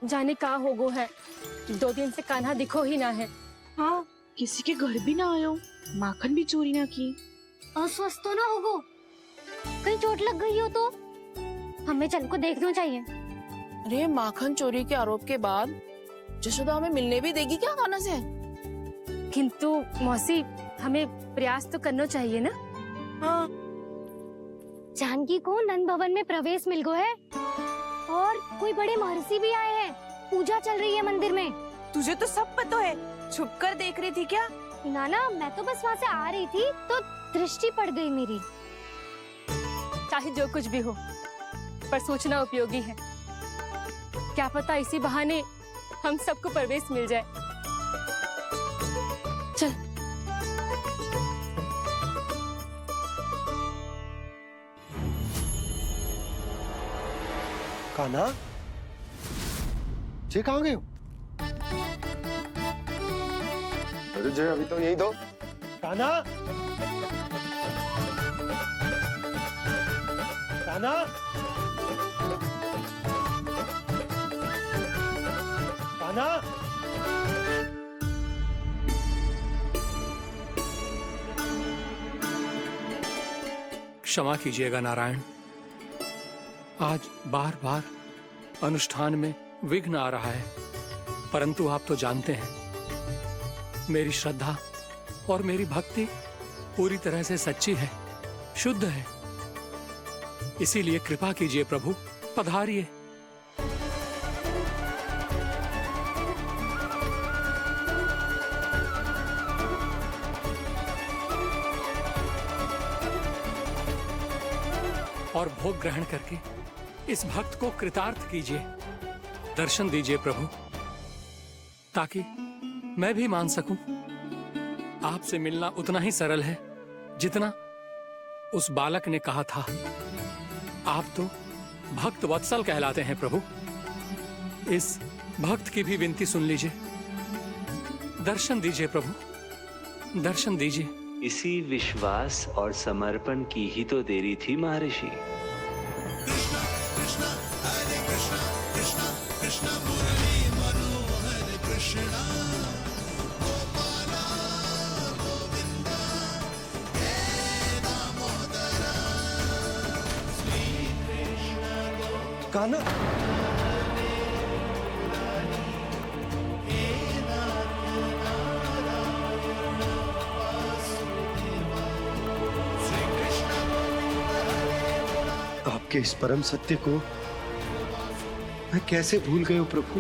जाने का हो गो है, 2 दिन से कान्हा दिखो ही ना है। हाँ, किसी के घर भी ना आयो, माखन भी चोरी ना की। अस्वस्थ तो ना होगो, कहीं चोट लग गई हो तो हमें चल को देखना चाहिए। अरे माखन चोरी के आरोप के बाद जशोदा हमें मिलने भी देगी क्या कान्हा से? किंतु मौसी, हमें प्रयास तो करना चाहिए ना। हाँ, जानकी को नंद भवन में प्रवेश मिल गो है और कोई बड़े महर्षि भी आए हैं। पूजा चल रही है मंदिर में। तुझे तो सब पता है, छुप कर देख रही थी क्या? ना, मैं तो बस वहाँ से आ रही थी तो दृष्टि पड़ गई मेरी। चाहे जो कुछ भी हो, पर सूचना उपयोगी है। क्या पता इसी बहाने हम सबको प्रवेश मिल जाए। चल। कान्हा, जे कहाँ गए हो? अरे जय, अभी तो यही दो। कान्हा, कान्हा, कान्हा। क्षमा कीजिएगा नारायण, आज बार बार अनुष्ठान में विघ्न आ रहा है, परंतु आप तो जानते हैं मेरी श्रद्धा और मेरी भक्ति पूरी तरह से सच्ची है, शुद्ध है। इसीलिए कृपा कीजिए प्रभु, पधारिए। और भोग ग्रहण करके इस भक्त को कृतार्थ कीजिए। दर्शन दीजिए प्रभु, ताकि मैं भी मान सकूं। आपसे मिलना उतना ही सरल है जितना उस बालक ने कहा था। आप तो भक्त वत्सल कहलाते हैं प्रभु। इस भक्त की भी विनती सुन लीजिए। दर्शन दीजिए प्रभु, दर्शन दीजिए। इसी विश्वास और समर्पण की ही तो देरी थी महर्षि। कान्हा, आपके इस परम सत्य को मैं कैसे भूल गया हूं प्रभु।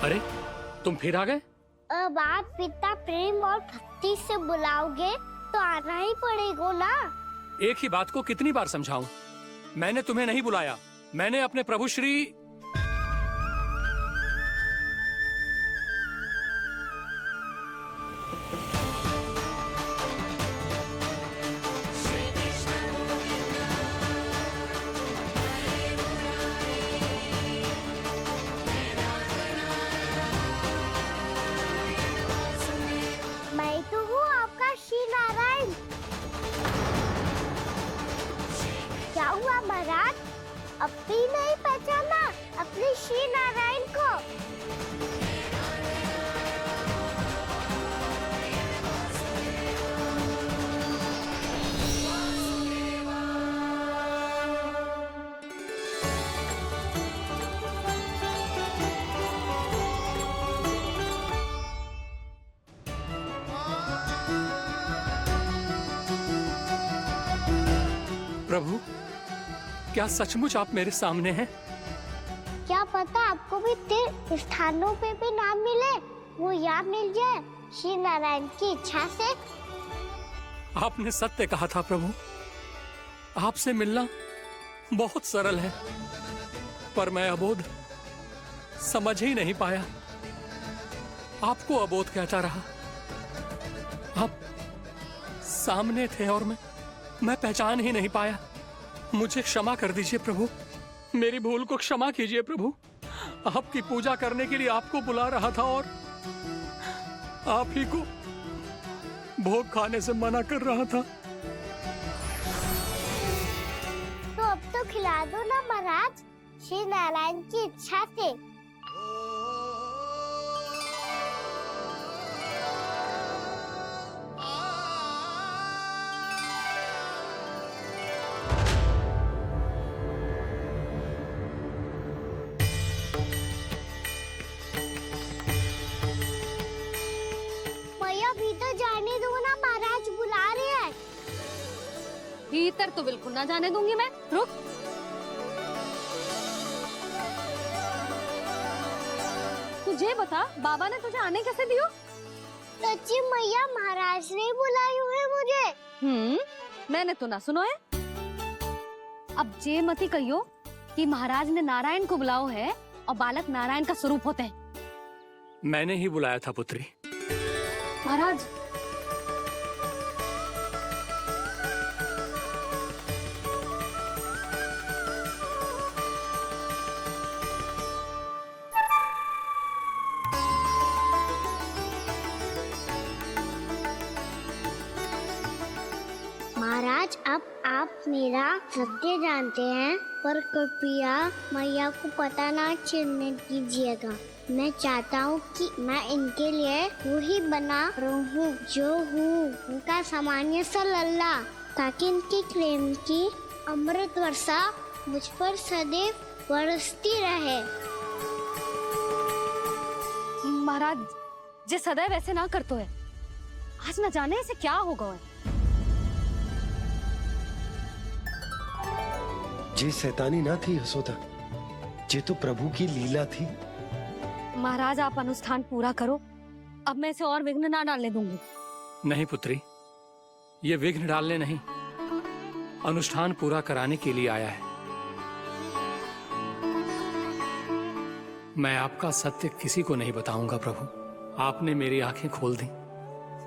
अरे तुम फिर आ गए? अब आप इतना प्रेम और भक्ति से बुलाओगे तो आना ही पड़ेगा ना। एक ही बात को कितनी बार समझाऊं? मैंने तुम्हें नहीं बुलाया, मैंने अपने प्रभु श्री मैं तो हूँ आपका श्री नारायण। क्या हुआ महाराज, अब भी नहीं पहचाना अपने श्री नारायण को? प्रभु, क्या सचमुच आप मेरे सामने हैं? क्या पता आपको भी तीर्थ स्थानों पे भी नाम मिले, वो यहाँ मिल जाए श्री नारायण की इच्छा से। आपने सत्य कहा था प्रभु, आपसे मिलना बहुत सरल है, पर मैं अबोध समझ ही नहीं पाया। आपको अबोध कहता रहा। आप सामने थे और मैं पहचान ही नहीं पाया। मुझे क्षमा कर दीजिए प्रभु, मेरी भूल को क्षमा कीजिए प्रभु। आपकी पूजा करने के लिए आपको बुला रहा था और आप ही को भोग खाने से मना कर रहा था। तो अब खिला दो ना महाराज, श्री नारायण की इच्छा से। मैया भीतर जाने दो ना, महाराज बुला रहे हैं। भीतर तो बिल्कुल ना जाने दूंगी मैं। रुक। तुझे बता, बाबा ने तुझे आने कैसे दियो? सच्ची मैया, महाराज ने बुलाई हुई है मुझे। मैंने तो ना सुनो है। अब जे मती कहियो कि महाराज ने नारायण को बुलाओ है और बालक नारायण का स्वरूप होते हैं। मैंने ही बुलाया था पुत्री। महाराज, महाराज अब आप मेरा सत्य जानते हैं, पर कृपया मैया को पता ना चलने दीजिएगा। मैं चाहता हूँ कि मैं इनके लिए वही बना रहूँ जो हूँ, उनका सामान्य सा लल्ला, ताकि इनके प्रेम की अमृत वर्षा मुझ पर सदैव बरसती रहे। महाराज जे सदैव ऐसे ना करतो है, आज न जाने इसे क्या होगा है। जे शैतानी ना थी यशोदा, जे तो प्रभु की लीला थी। महाराज आप अनुष्ठान पूरा करो, अब मैं इसे और विघ्न ना डालने दूंगी। नहीं पुत्री, ये विघ्न डालने नहीं, अनुष्ठान पूरा कराने के लिए आया है। मैं आपका सत्य किसी को नहीं बताऊंगा प्रभु। आपने मेरी आंखें खोल दी,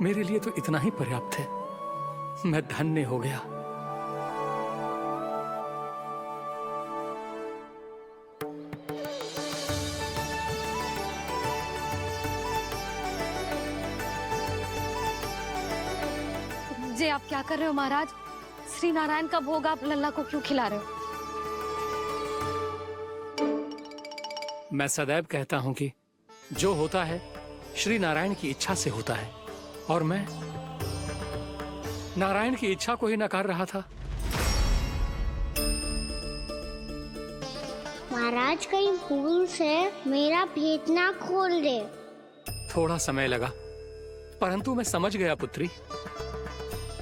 मेरे लिए तो इतना ही पर्याप्त है। मैं धन्य हो गया। जे आप क्या कर रहे हो महाराज? श्री नारायण का भोग आप लल्ला को क्यों खिला रहे हो? मैं सदैव कहता हूं कि जो होता है श्री नारायण की इच्छा से होता है, और मैं नारायण की इच्छा को ही नकार रहा था। महाराज कहीं भूल से मेरा भेद ना खोल दे। थोड़ा समय लगा, परंतु मैं समझ गया पुत्री।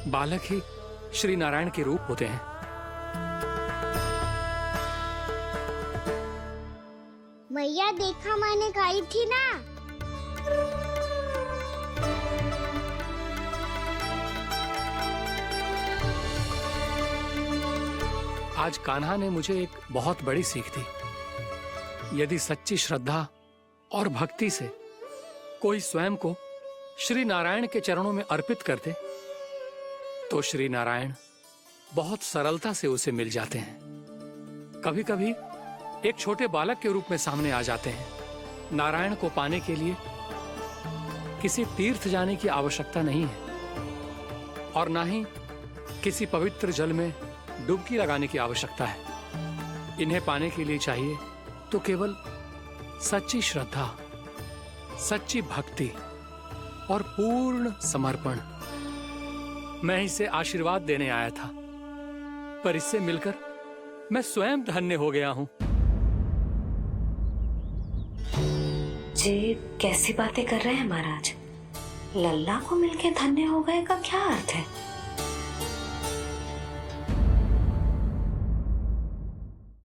बालक ही श्री नारायण के रूप होते हैं। मैया देखा, मैंने कही थी ना। आज कान्हा ने मुझे एक बहुत बड़ी सीख दी। यदि सच्ची श्रद्धा और भक्ति से कोई स्वयं को श्री नारायण के चरणों में अर्पित कर दे, तो श्री नारायण बहुत सरलता से उसे मिल जाते हैं। कभी कभी एक छोटे बालक के रूप में सामने आ जाते हैं। नारायण को पाने के लिए किसी तीर्थ जाने की आवश्यकता नहीं है, और ना ही किसी पवित्र जल में डुबकी लगाने की आवश्यकता है। इन्हें पाने के लिए चाहिए तो केवल सच्ची श्रद्धा, सच्ची भक्ति और पूर्ण समर्पण। मैं इसे आशीर्वाद देने आया था, पर इससे मिलकर मैं स्वयं धन्य हो गया हूं। जी कैसी बातें कर रहे हैं महाराज? लल्ला को मिलके धन्य हो गए का क्या अर्थ है?